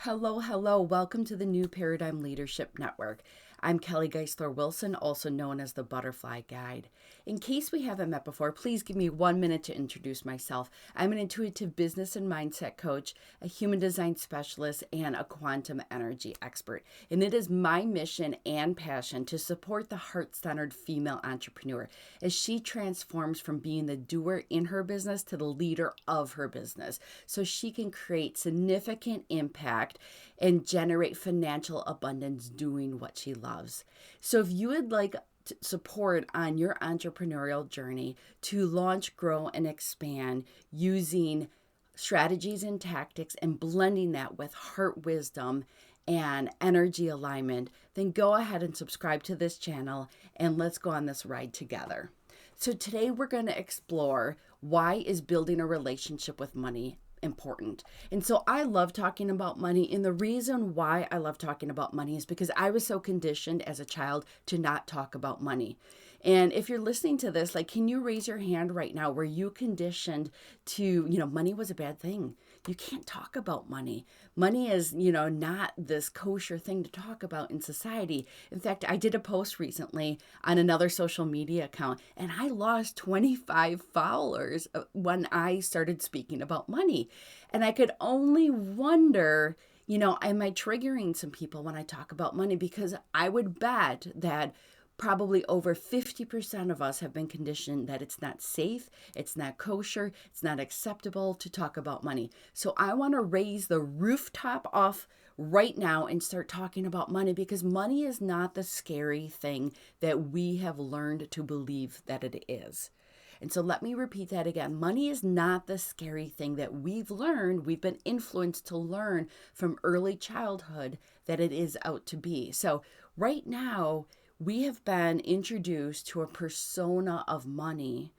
Hello, hello. Welcome to the New Paradigm Leadership Network. I'm Kelly Geisler Wilson, also known as the Butterfly Guide. In case we haven't met before, please give me 1 minute to introduce myself. I'm an intuitive business and mindset coach, a human design specialist, and a quantum energy expert. And it is my mission and passion to support the heart-centered female entrepreneur as she transforms from being the doer in her business to the leader of her business, so she can create significant impact and generate financial abundance doing what she loves. So if you would like support on your entrepreneurial journey to launch, grow, and expand using strategies and tactics and blending that with heart wisdom and energy alignment, then go ahead and subscribe to this channel and let's go on this ride together. So today we're going to explore, why is building a relationship with money important? And so I love talking about money, and the reason why I love talking about money is because I was so conditioned as a child to not talk about money. And if you're listening to this, can you raise your hand right now where you conditioned to, money was a bad thing? You can't talk about money. Money is, not this kosher thing to talk about in society. In fact, I did a post recently on another social media account, and I lost 25 followers when I started speaking about money. And I could only wonder, am I triggering some people when I talk about money? Because I would bet that probably over 50% of us have been conditioned that it's not safe, it's not kosher, it's not acceptable to talk about money. So I want to raise the rooftop off right now and start talking about money, because money is not the scary thing that we have learned to believe that it is. And so let me repeat that again. Money is not the scary thing that we've been influenced to learn from early childhood that it is out to be. So right now, we have been introduced to a persona of money,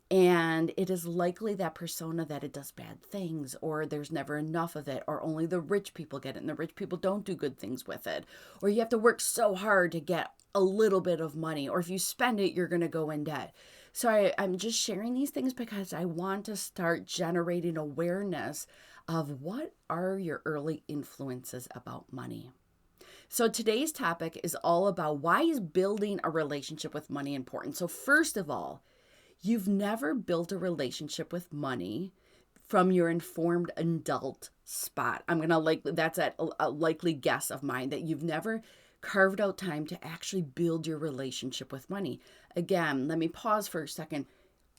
and it is likely that persona that it does bad things, or there's never enough of it, or only the rich people get it and the rich people don't do good things with it, or you have to work so hard to get a little bit of money, or if you spend it, you're going to go in debt. So I'm just sharing these things because I want to start generating awareness of what are your early influences about money. So today's topic is all about, why is building a relationship with money important? So first of all, you've never built a relationship with money from your informed adult spot. That's a likely guess of mine, that you've never carved out time to actually build your relationship with money. Again, let me pause for a second.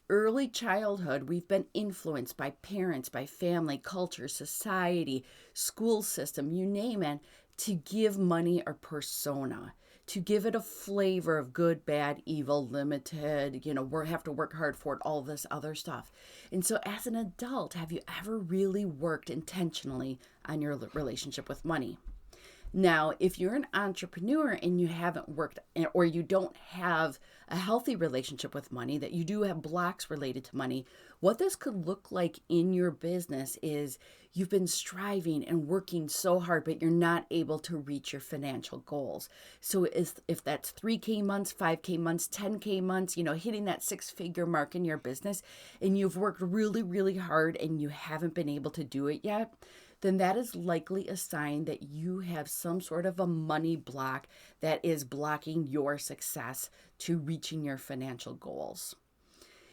Early childhood, we've been influenced by parents, by family, culture, society, school system, you name it, to give money a persona, to give it a flavor of good, bad, evil, limited, we have to work hard for it, all this other stuff. And so as an adult, have you ever really worked intentionally on your relationship with money? Now, if you're an entrepreneur and you haven't worked, or you don't have a healthy relationship with money, that you do have blocks related to money, what this could look like in your business is you've been striving and working so hard, but you're not able to reach your financial goals. So if that's 3K months, 5K months, 10K months, hitting that 6-figure mark in your business, and you've worked really, really hard and you haven't been able to do it yet, then that is likely a sign that you have some sort of a money block that is blocking your success to reaching your financial goals.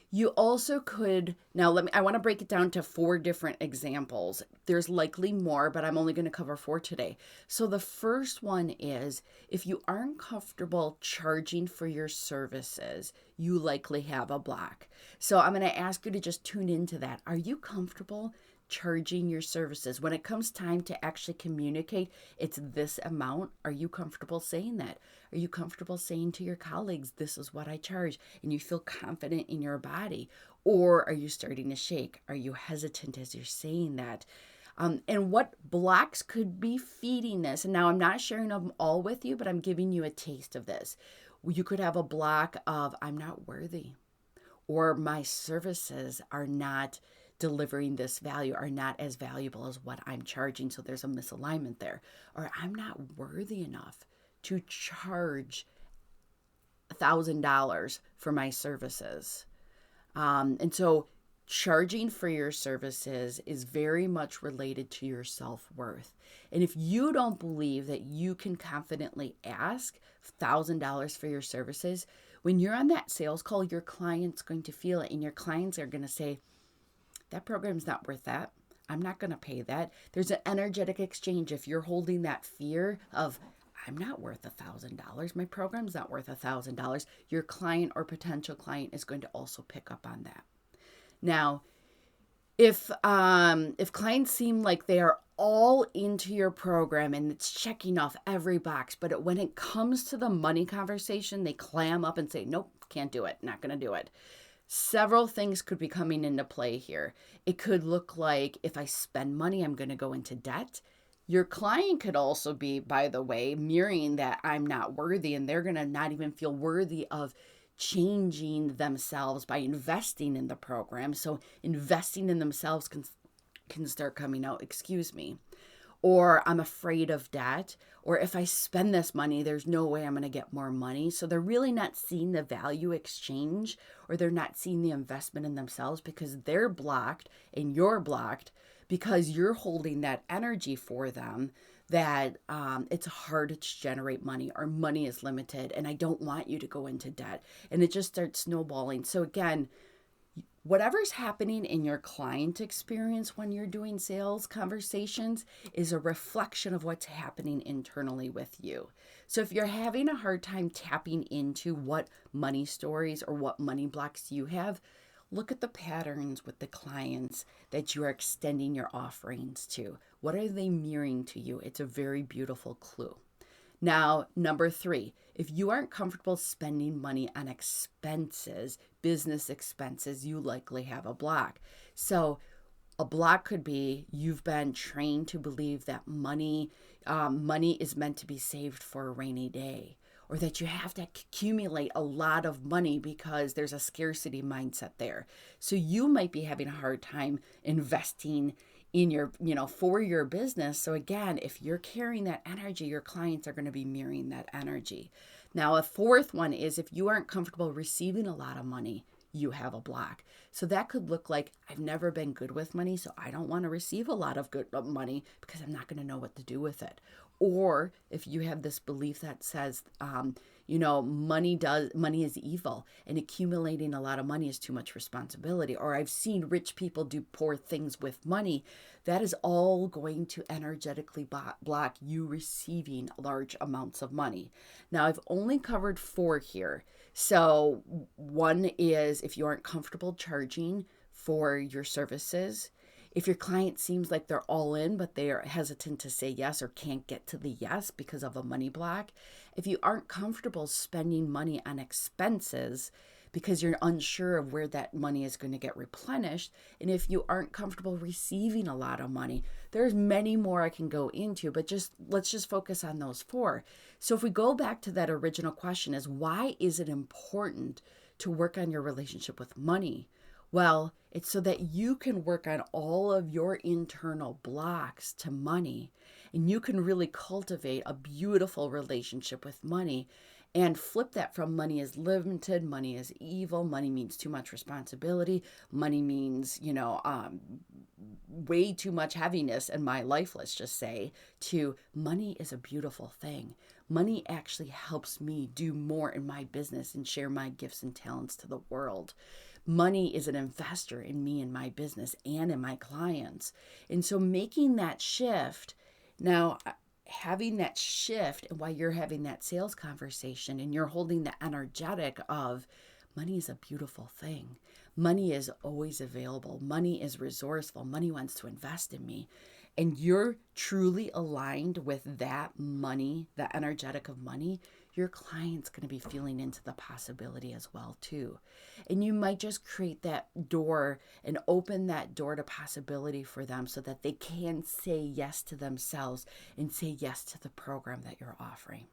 You also could, I want to break it down to 4 different examples. There's likely more, but I'm only going to cover 4 today. So the first one is, if you aren't comfortable charging for your services, you likely have a block. So I'm going to ask you to just tune into that. Are you comfortable charging your services? When it comes time to actually communicate, it's this amount. Are you comfortable saying that? Are you comfortable saying to your colleagues, this is what I charge, and you feel confident in your body? Or are you starting to shake? Are you hesitant as you're saying that? And what blocks could be feeding this? And now I'm not sharing them all with you, but I'm giving you a taste of this. You could have a block of, I'm not worthy, or my services are not delivering this value, are not as valuable as what I'm charging, so there's a misalignment there. Or I'm not worthy enough to charge $1,000 for my services. And so Charging for your services is very much related to your self-worth. And if you don't believe that you can confidently ask $1,000 for your services, when you're on that sales call, your client's going to feel it, and your clients are going to say, that program's not worth that. I'm not going to pay that. There's an energetic exchange. If you're holding that fear of, I'm not worth $1,000, my program's not worth $1,000, your client or potential client is going to also pick up on that. Now, if clients seem like they are all into your program and it's checking off every box, but when it comes to the money conversation, they clam up and say, nope, can't do it, not going to do it. Several things could be coming into play here. It could look like, if I spend money, I'm going to go into debt. Your client could also be, by the way, mirroring that I'm not worthy, and they're going to not even feel worthy of changing themselves by investing in the program. So investing in themselves can start coming out, excuse me. Or I'm afraid of debt, or if I spend this money, there's no way I'm going to get more money. So they're really not seeing the value exchange, or they're not seeing the investment in themselves because they're blocked and you're blocked because you're holding that energy for them that it's hard to generate money, or money is limited and I don't want you to go into debt. And it just starts snowballing. So again, whatever's happening in your client experience when you're doing sales conversations is a reflection of what's happening internally with you. So if you're having a hard time tapping into what money stories or what money blocks you have, look at the patterns with the clients that you are extending your offerings to. What are they mirroring to you? It's a very beautiful clue. Now, number 3, if you aren't comfortable spending money on expenses, business expenses, you likely have a block. So a block could be you've been trained to believe that money is meant to be saved for a rainy day, or that you have to accumulate a lot of money because there's a scarcity mindset there. So you might be having a hard time investing in your, for your business. So again, if you're carrying that energy, your clients are going to be mirroring that energy. Now, a fourth one is if you aren't comfortable receiving a lot of money, you have a block. So that could look like, I've never been good with money, so I don't want to receive a lot of good money because I'm not going to know what to do with it. Or if you have this belief that says, money is evil, and accumulating a lot of money is too much responsibility. Or I've seen rich people do poor things with money. That is all going to energetically block you receiving large amounts of money. Now, I've only covered 4 here. So one is if you aren't comfortable charging for your services. If your client seems like they're all in, but they are hesitant to say yes or can't get to the yes because of a money block. If you aren't comfortable spending money on expenses because you're unsure of where that money is going to get replenished. And if you aren't comfortable receiving a lot of money, there's many more I can go into, but let's just focus on those 4. So if we go back to that original question, is why is it important to work on your relationship with money? Well, it's so that you can work on all of your internal blocks to money, and you can really cultivate a beautiful relationship with money and flip that from money is limited, money is evil, money means too much responsibility, money means, way too much heaviness in my life, let's just say, to money is a beautiful thing. Money actually helps me do more in my business and share my gifts and talents to the world. Money is an investor in me and my business and in my clients. And so making that shift, now having that shift, and while you're having that sales conversation and you're holding the energetic of money is a beautiful thing. Money is always available. Money is resourceful. Money wants to invest in me. And you're truly aligned with that money, the energetic of money, your client's going to be feeling into the possibility as well too. And you might just create that door and open that door to possibility for them so that they can say yes to themselves and say yes to the program that you're offering.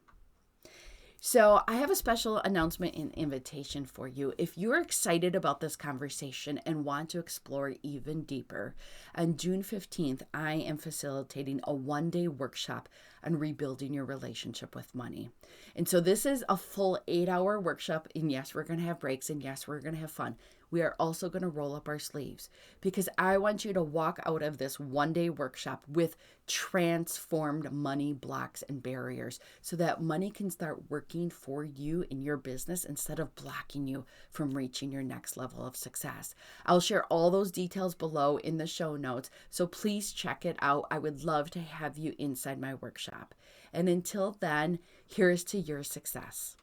So I have a special announcement and invitation for you. If you're excited about this conversation and want to explore even deeper, on June 15th, I am facilitating a 1-day workshop on rebuilding your relationship with money. And so this is a full 8-hour workshop. And yes, we're going to have breaks. And yes, we're going to have fun. we are also going to roll up our sleeves because I want you to walk out of this one-day workshop with transformed money blocks and barriers so that money can start working for you in your business instead of blocking you from reaching your next level of success. I'll share all those details below in the show notes, so please check it out. I would love to have you inside my workshop. And until then, here's to your success.